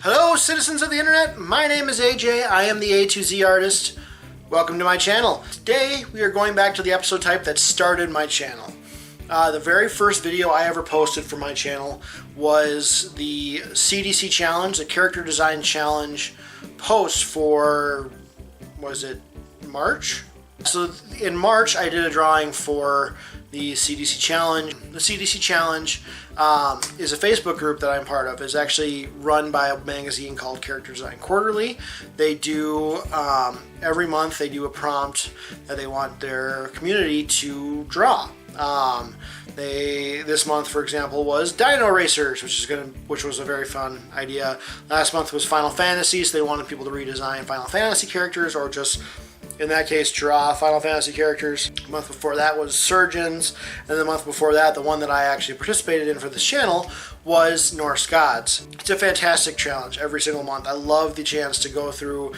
Hello citizens of the internet, my name is AJ, I am the A to Z artist. Welcome to my channel. Today we are going back to the episode type that started my channel. The very first video I ever posted for my channel was the CDC challenge, the character design challenge post for, was it March? So in March I did a drawing for the CDC challenge. The CDC challenge is a Facebook group that I'm part of. It's actually run by a magazine called Character Design Quarterly. They do, every month they do a prompt that they want their community to draw. This month, for example, was Dino Racers, which was a very fun idea. Last month was Final Fantasy, so they wanted people to redesign Final Fantasy characters, or just, in that case, draw Final Fantasy characters. The month before that was Surgeons, and the month before that, the one that I actually participated in for this channel, was Norse Gods. It's a fantastic challenge every single month. I love the chance to go through.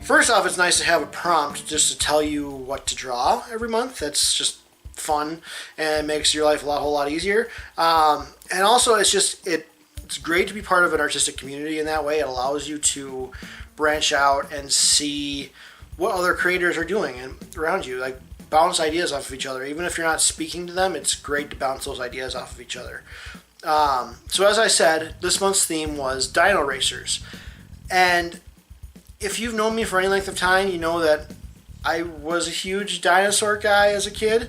First off, it's nice to have a prompt just to tell you what to draw every month. That's just fun and makes your life a whole lot easier. And also, it's great to be part of an artistic community in that way. It allows you to branch out and see what other creators are doing and around you, like bounce ideas off of each other. Even if you're not speaking to them, it's great to bounce those ideas off of each other. So as I said, this month's theme was Dino Racers. And if you've known me for any length of time, you know that I was a huge dinosaur guy as a kid.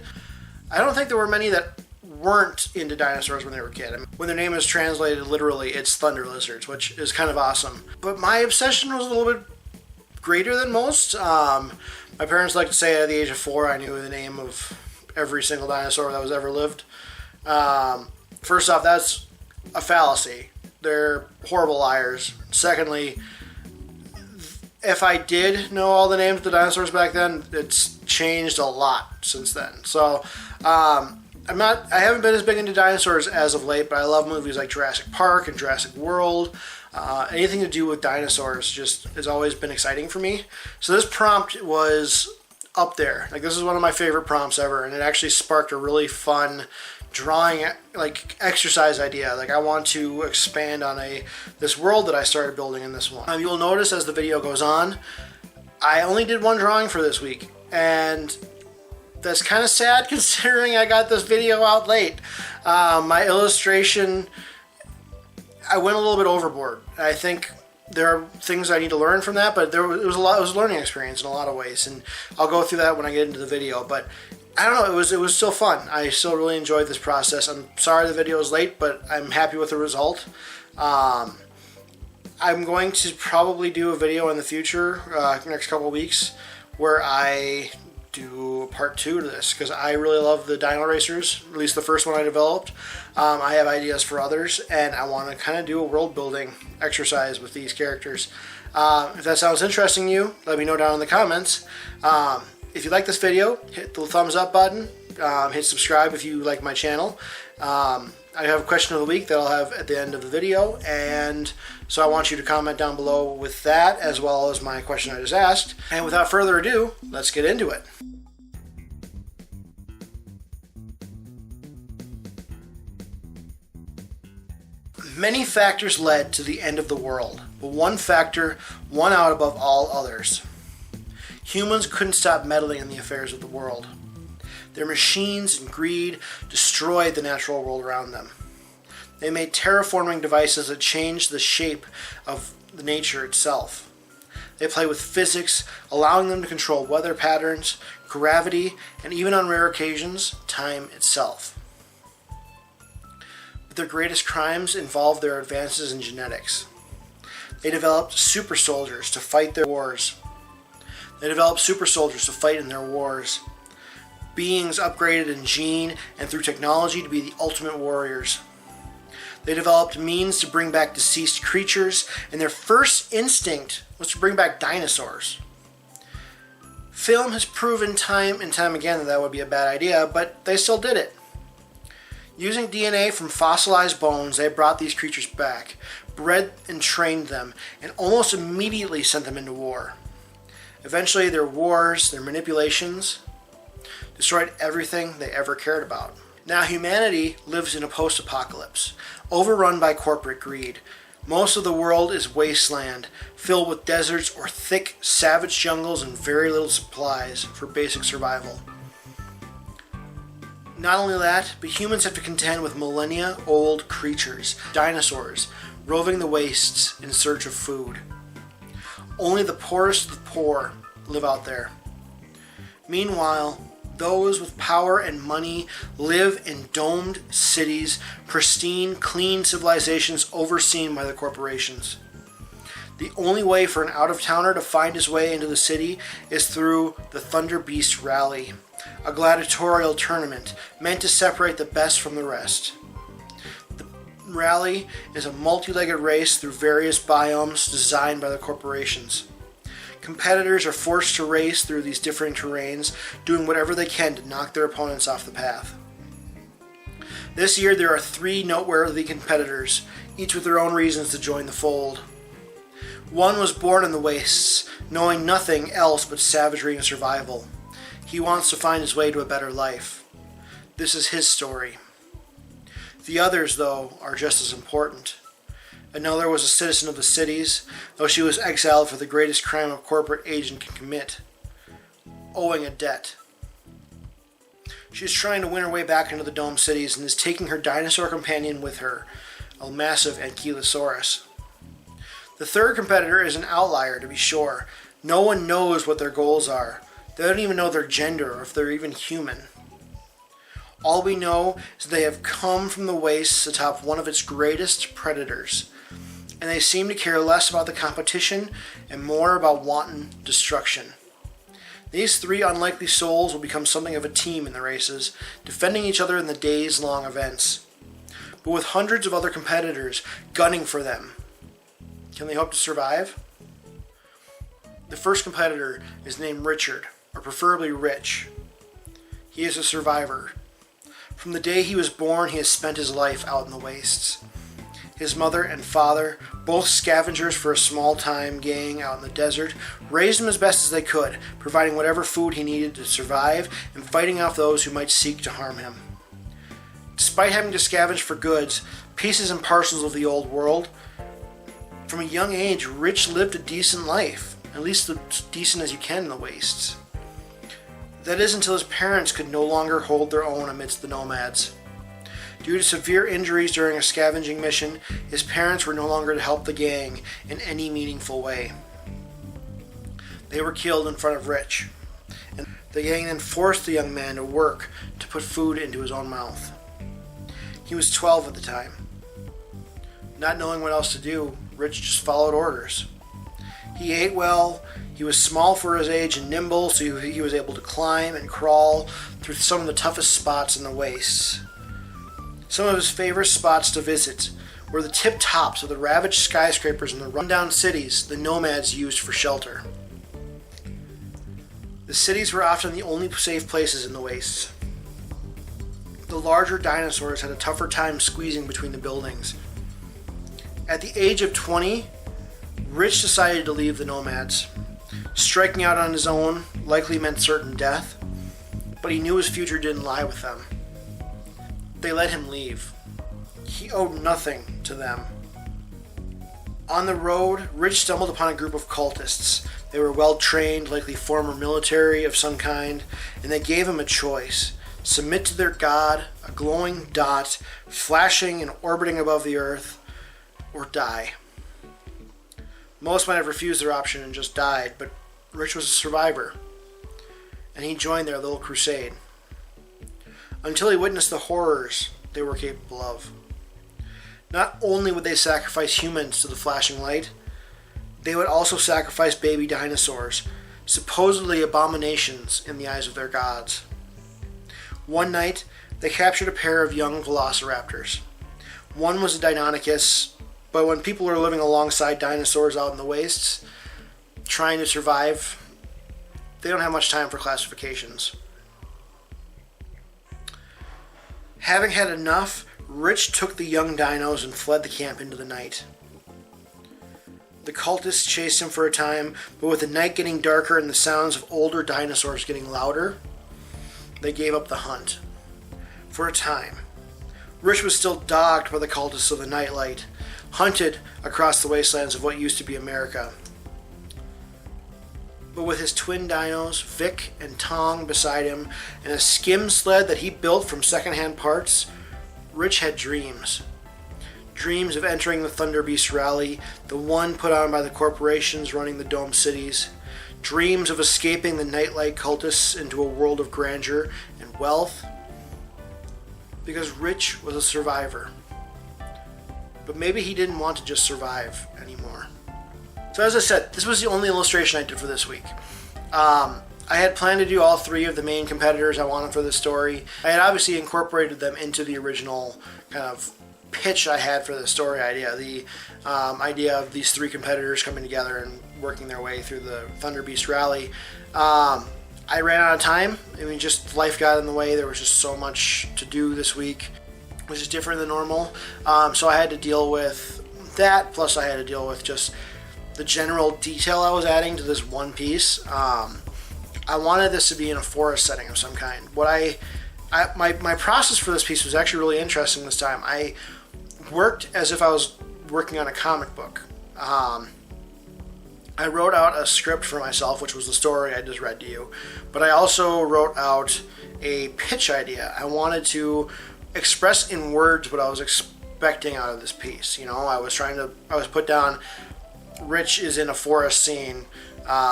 I don't think there were many that weren't into dinosaurs when they were a kid. I mean, when their name is translated literally, it's thunder lizards, which is kind of awesome. But my obsession was a little bit greater than most. My parents like to say at the age of 4, I knew the name of every single dinosaur that was ever lived. First off, that's a fallacy. They're horrible liars. Secondly, if I did know all the names of the dinosaurs back then, it's changed a lot since then. So I haven't been as big into dinosaurs as of late, but I love movies like Jurassic Park and Jurassic World. Anything to do with dinosaurs just has always been exciting for me. So this prompt was up there. Like, this is one of my favorite prompts ever, and it actually sparked a really fun drawing, like, exercise idea. Like, I want to expand on this world that I started building in this one. You'll notice as the video goes on, I only did one drawing for this week, and that's kind of sad considering I got this video out late. My illustration, I went a little bit overboard. I think there are things I need to learn from that, but it was a learning experience in a lot of ways, and I'll go through that when I get into the video. But I don't know, it was still fun. I still really enjoyed this process. I'm sorry the video is late, but I'm happy with the result. I'm going to probably do a video in the future, next couple of weeks, where I do part 2 to this, because I really love the Dino Racers, at least the first one I developed. I have ideas for others, and I want to kind of do a world building exercise with these characters. If that sounds interesting to you, let me know down in the comments. If you like this video, hit the thumbs up button, hit subscribe if you like my channel. I have a question of the week that I'll have at the end of the video, and so I want you to comment down below with that, as well as my question I just asked. And without further ado, let's get into it. Many factors led to the end of the world, but one factor won out above all others. Humans couldn't stop meddling in the affairs of the world. Their machines and greed destroyed the natural world around them. They made terraforming devices that changed the shape of the nature itself. They play with physics, allowing them to control weather patterns, gravity, and even on rare occasions, time itself. But their greatest crimes involved their advances in genetics. They developed super soldiers to fight their wars. They developed super soldiers to fight in their wars. Beings upgraded in gene and through technology to be the ultimate warriors. They developed means to bring back deceased creatures, and their first instinct was to bring back dinosaurs. Film has proven time and time again that would be a bad idea, but they still did it. Using DNA from fossilized bones, they brought these creatures back, bred and trained them, and almost immediately sent them into war. Eventually, their wars, their manipulations, destroyed everything they ever cared about. Now humanity lives in a post-apocalypse, overrun by corporate greed, Most of the world is wasteland, filled with deserts or thick, savage jungles and very little supplies for basic survival. Not only that, but humans have to contend with millennia-old creatures, dinosaurs, roving the wastes in search of food. Only the poorest of the poor live out there. Meanwhile, those with power and money live in domed cities, pristine, clean civilizations overseen by the corporations. The only way for an out-of-towner to find his way into the city is through the Thunder Beast Rally, a gladiatorial tournament meant to separate the best from the rest. The rally is a multi-legged race through various biomes designed by the corporations. Competitors are forced to race through these differing terrains, doing whatever they can to knock their opponents off the path. This year there are 3 noteworthy competitors, each with their own reasons to join the fold. One was born in the wastes, knowing nothing else but savagery and survival. He wants to find his way to a better life. This is his story. The others, though, are just as important. Another was a citizen of the cities, though she was exiled for the greatest crime a corporate agent can commit, owing a debt. She is trying to win her way back into the dome cities and is taking her dinosaur companion with her, a massive ankylosaurus. The third competitor is an outlier, to be sure. No one knows what their goals are. They don't even know their gender or if they're even human. All we know is they have come from the wastes atop one of its greatest predators, and they seem to care less about the competition and more about wanton destruction. These 3 unlikely souls will become something of a team in the races, defending each other in the days-long events. But with hundreds of other competitors gunning for them, can they hope to survive? The first competitor is named Richard, or preferably Rich. He is a survivor. From the day he was born, he has spent his life out in the wastes. His mother and father, both scavengers for a small-time gang out in the desert, raised him as best as they could, providing whatever food he needed to survive and fighting off those who might seek to harm him. Despite having to scavenge for goods, pieces and parcels of the old world, from a young age, Rich lived a decent life, at least as decent as you can in the wastes. That is until his parents could no longer hold their own amidst the nomads. Due to severe injuries during a scavenging mission, his parents were no longer to help the gang in any meaningful way. They were killed in front of Rich, and the gang then forced the young man to work to put food into his own mouth. He was 12 at the time. Not knowing what else to do, Rich just followed orders. He ate well, he was small for his age and nimble, so he was able to climb and crawl through some of the toughest spots in the wastes. Some of his favorite spots to visit were the tip tops of the ravaged skyscrapers in the rundown cities the nomads used for shelter. The cities were often the only safe places in the wastes. The larger dinosaurs had a tougher time squeezing between the buildings. At the age of 20, Rich decided to leave the nomads. Striking out on his own likely meant certain death, but he knew his future didn't lie with them. They let him leave. He owed nothing to them. On the road, Rich stumbled upon a group of cultists. They were well trained, likely former military of some kind, and they gave him a choice. Submit to their god, a glowing dot, flashing and orbiting above the earth, or die. Most might have refused their option and just died, but Rich was a survivor, and he joined their little crusade. Until he witnessed the horrors they were capable of. Not only would they sacrifice humans to the flashing light, they would also sacrifice baby dinosaurs, supposedly abominations in the eyes of their gods. One night, they captured a pair of young velociraptors. One was a Deinonychus, but when people are living alongside dinosaurs out in the wastes, trying to survive, they don't have much time for classifications. Having had enough, Rich took the young dinos and fled the camp into the night. The cultists chased him for a time, but with the night getting darker and the sounds of older dinosaurs getting louder, they gave up the hunt. For a time. Rich was still dogged by the cultists of the nightlight, hunted across the wastelands of what used to be America. But with his twin dinos, Vick and Tong, beside him, and a skim sled that he built from secondhand parts, Rich had dreams. Dreams of entering the Thunder Beast rally, the one put on by the corporations running the domed cities. Dreams of escaping the nightlight cultists into a world of grandeur and wealth. Because Rich was a survivor. But maybe he didn't want to just survive anymore. So as I said, this was the only illustration I did for this week. I had planned to do all three of the main competitors I wanted for this story. I had obviously incorporated them into the original kind of pitch I had for the story idea. The idea of these three competitors coming together and working their way through the Thunder Beast rally. I ran out of time. I mean, just life got in the way. There was just so much to do this week, which is different than normal. So I had to deal with that, plus I had to deal with just the general detail I was adding to this one piece. I wanted this to be in a forest setting of some kind. My process for this piece was actually really interesting this time. I worked as if I was working on a comic book. I wrote out a script for myself, which was the story I just read to you, but I also wrote out a pitch idea. I wanted to express in words what I was expecting out of this piece. You know, I was put down, Rich is in a forest scene,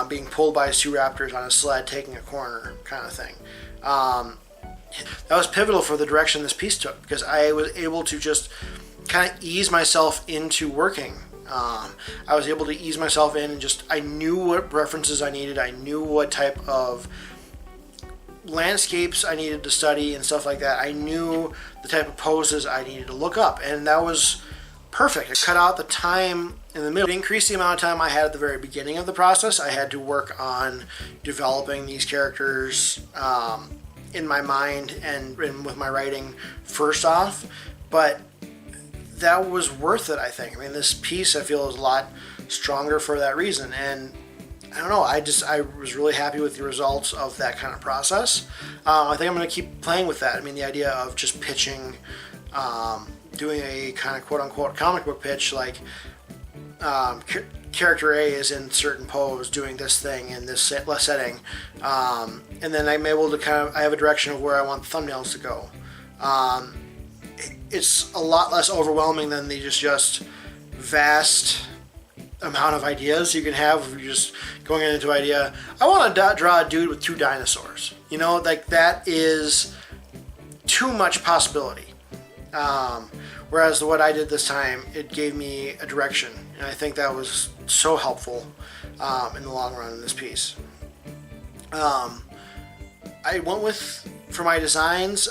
being pulled by his two raptors on a sled, taking a corner, kind of thing. That was pivotal for the direction this piece took, because I was able to just kind of ease myself into working. I was able to ease myself in and I knew what references I needed. I knew what type of landscapes I needed to study and stuff like that. I knew the type of poses I needed to look up, and that was perfect. I cut out the time in the middle. It increased the amount of time I had at the very beginning of the process. I had to work on developing these characters in my mind and with my writing first off, but that was worth it, I think. I mean, this piece I feel is a lot stronger for that reason, and I don't know, I was really happy with the results of that kind of process. I think I'm going to keep playing with that. I mean, the idea of just pitching, doing a kind of quote-unquote comic book pitch, like character A is in certain pose doing this thing in this setting, and then I'm able to I have a direction of where I want the thumbnails to go. It's a lot less overwhelming than the just vast amount of ideas you can have if you're just going into idea. I want to draw a dude with two dinosaurs. You know, like that is too much possibility. Whereas what I did this time, it gave me a direction, and I think that was so helpful in the long run in this piece. I went with, for my designs,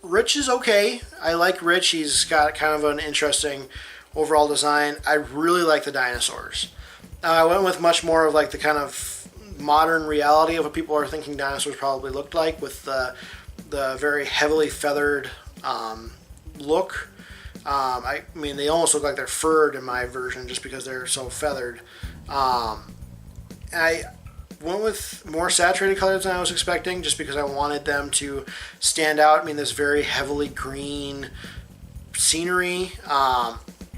Rich is okay. I like Rich. He's got kind of an interesting overall design. I really like the dinosaurs. I went with much more of like the kind of modern reality of what people are thinking dinosaurs probably looked like, with the very heavily feathered look. I mean, they almost look like they're furred in my version just because they're so feathered. And I went with more saturated colors than I was expecting, just because I wanted them to stand out. I mean, this very heavily green scenery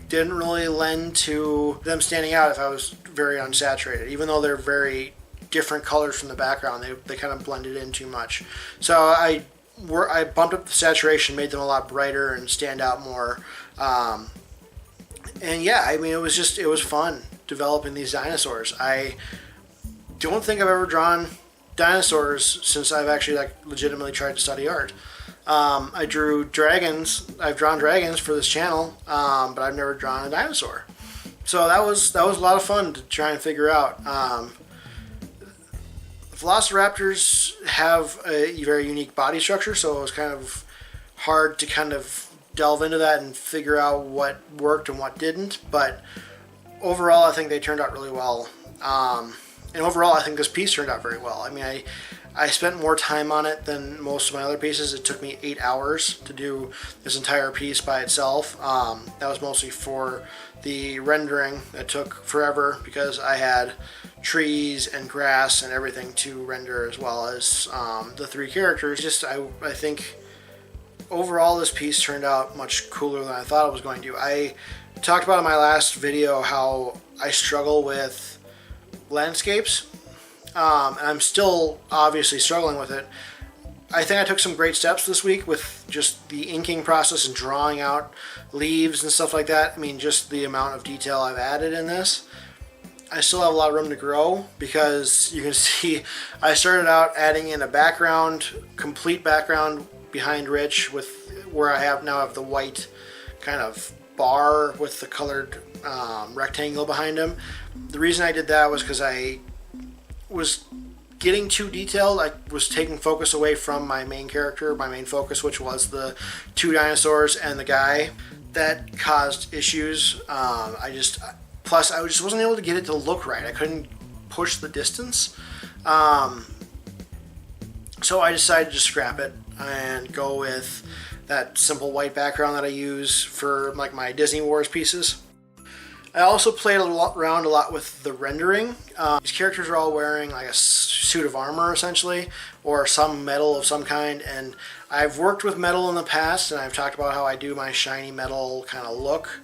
didn't really lend to them standing out if I was very unsaturated, even though they're very different colors from the background. They kind of blended in too much. So I bumped up the saturation, made them a lot brighter and stand out more. And yeah, I mean, it was fun developing these dinosaurs. I don't think I've ever drawn dinosaurs since I've actually legitimately tried to study art. I drew dragons. I've drawn dragons for this channel, but I've never drawn a dinosaur. So that was a lot of fun to try and figure out. Velociraptors have a very unique body structure, so it was kind of hard to kind of delve into that and figure out what worked and what didn't. But overall, I think they turned out really well. And overall, I think this piece turned out very well. I mean, I spent more time on it than most of my other pieces. It took me 8 hours to do this entire piece by itself. That was mostly for the rendering. That took forever because I had trees and grass and everything to render, as well as the three characters. I think overall this piece turned out much cooler than I thought it was going to. I talked about in my last video how I struggle with landscapes, and I'm still obviously struggling with it. I think I took some great steps this week with just the inking process and drawing out leaves and stuff like that. I mean, just the amount of detail I've added in this. I still have a lot of room to grow because you can see I started out adding in a background, complete background behind Rich, with where I have the white kind of bar with the colored rectangle behind him. The reason I did that was because I was getting too detailed. I was taking focus away from my main character, my main focus, which was the two dinosaurs and the guy. That caused issues. Plus, I just wasn't able to get it to look right. I couldn't push the distance. So I decided to scrap it and go with that simple white background that I use for like my Disney Wars pieces. I also played around a lot with the rendering. These characters are all wearing like a suit of armor essentially, or some metal of some kind, and I've worked with metal in the past, and I've talked about how I do my shiny metal kind of look.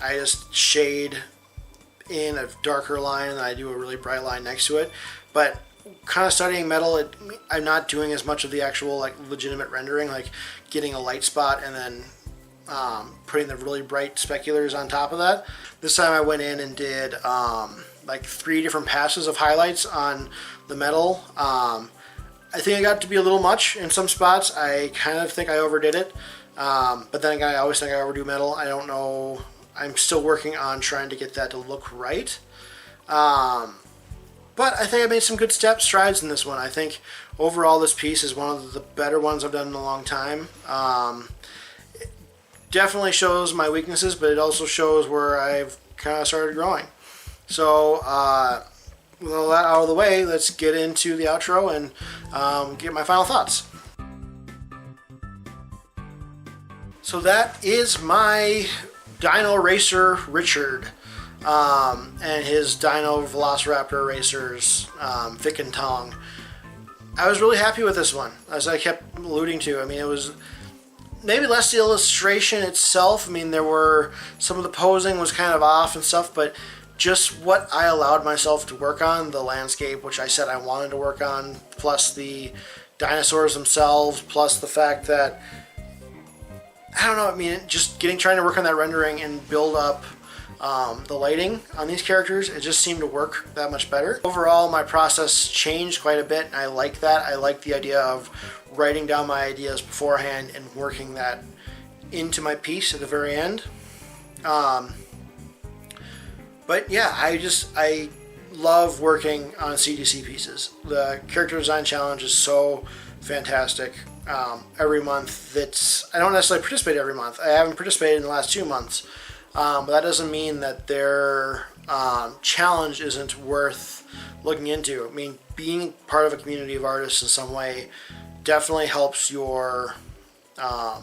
I just shade in a darker line and I do a really bright line next to it. But kind of studying metal, I'm not doing as much of the actual like legitimate rendering, like getting a light spot and then putting the really bright speculars on top of that. This time I went in and did like 3 different passes of highlights on the metal. I think I got to be a little much in some spots. I kind of think I overdid it. But then again, I always think I overdo metal. I don't know. I'm still working on trying to get that to look right. But I think I made some good strides in this one. I think overall this piece is one of the better ones I've done in a long time. It definitely shows my weaknesses, but it also shows where I've kind of started growing. So with all that out of the way, let's get into the outro and get my final thoughts. So that is my Dino Racer Richard and his Dino Velociraptor Racers, Vick and Tong. I was really happy with this one, as I kept alluding to. I mean, it was maybe less the illustration itself. I mean, there were some of the posing was kind of off and stuff, but just what I allowed myself to work on, the landscape, which I said I wanted to work on, plus the dinosaurs themselves, plus the fact that I don't know, I mean, just trying to work on that rendering and build up the lighting on these characters, it just seemed to work that much better. Overall, my process changed quite a bit, and I like that. I like the idea of writing down my ideas beforehand and working that into my piece at the very end. But yeah, I love working on CDC pieces. The character design challenge is so fantastic. Every month, I don't necessarily participate every month. I haven't participated in the last 2 months, but that doesn't mean that their challenge isn't worth looking into. I mean, being part of a community of artists in some way definitely helps you as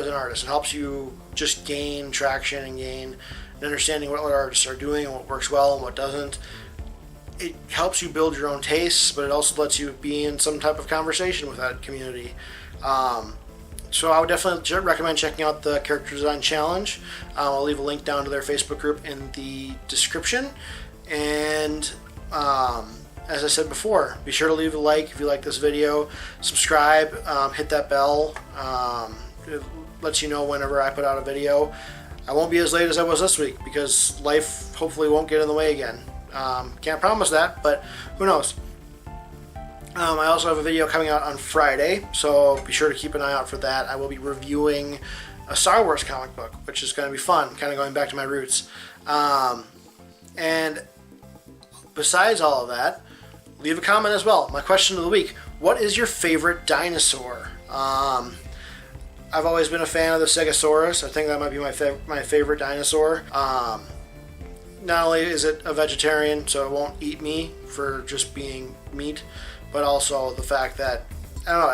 an artist. It helps you just gain traction and gain an understanding what other artists are doing and what works well and what doesn't. It helps you build your own tastes, but it also lets you be in some type of conversation with that community. So I would definitely recommend checking out the Character Design Challenge. I'll leave a link down to their Facebook group in the description. And as I said before, be sure to leave a like if you like this video. Subscribe, hit that bell. It lets you know whenever I put out a video. I won't be as late as I was this week because life hopefully won't get in the way again. Can't promise that, but who knows. I also have a video coming out on Friday, so be sure to keep an eye out for that. I will be reviewing a Star Wars comic book, which is going to be fun, kind of going back to my roots. And besides all of that, leave a comment as well. My question of the week: what is your favorite dinosaur? I've always been a fan of the Stegosaurus. I think that might be my favorite dinosaur. Not only is it a vegetarian, so it won't eat me for just being meat, but also the fact that, I don't know,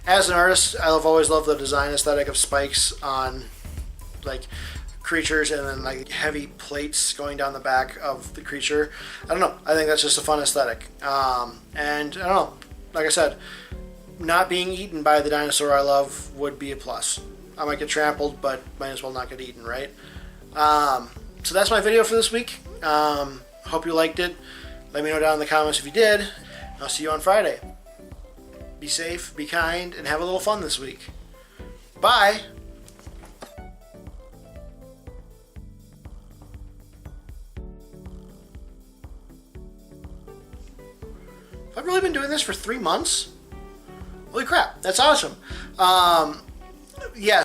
as an artist, I've always loved the design aesthetic of spikes on, like, creatures and then, like, heavy plates going down the back of the creature. I don't know, I think that's just a fun aesthetic. And, I don't know, like I said, not being eaten by the dinosaur I love would be a plus. I might get trampled, but might as well not get eaten, right? So that's my video for this week. Hope you liked it. Let me know down in the comments if you did. I'll see you on Friday. Be safe, be kind, and have a little fun this week. Bye! I've really been doing this for 3 months? Holy crap, that's awesome. Yeah.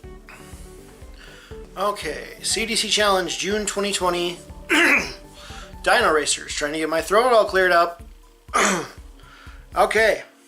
Okay, CDC Challenge, June 2020. Dino Racers, trying to get my throat all cleared up. Okay.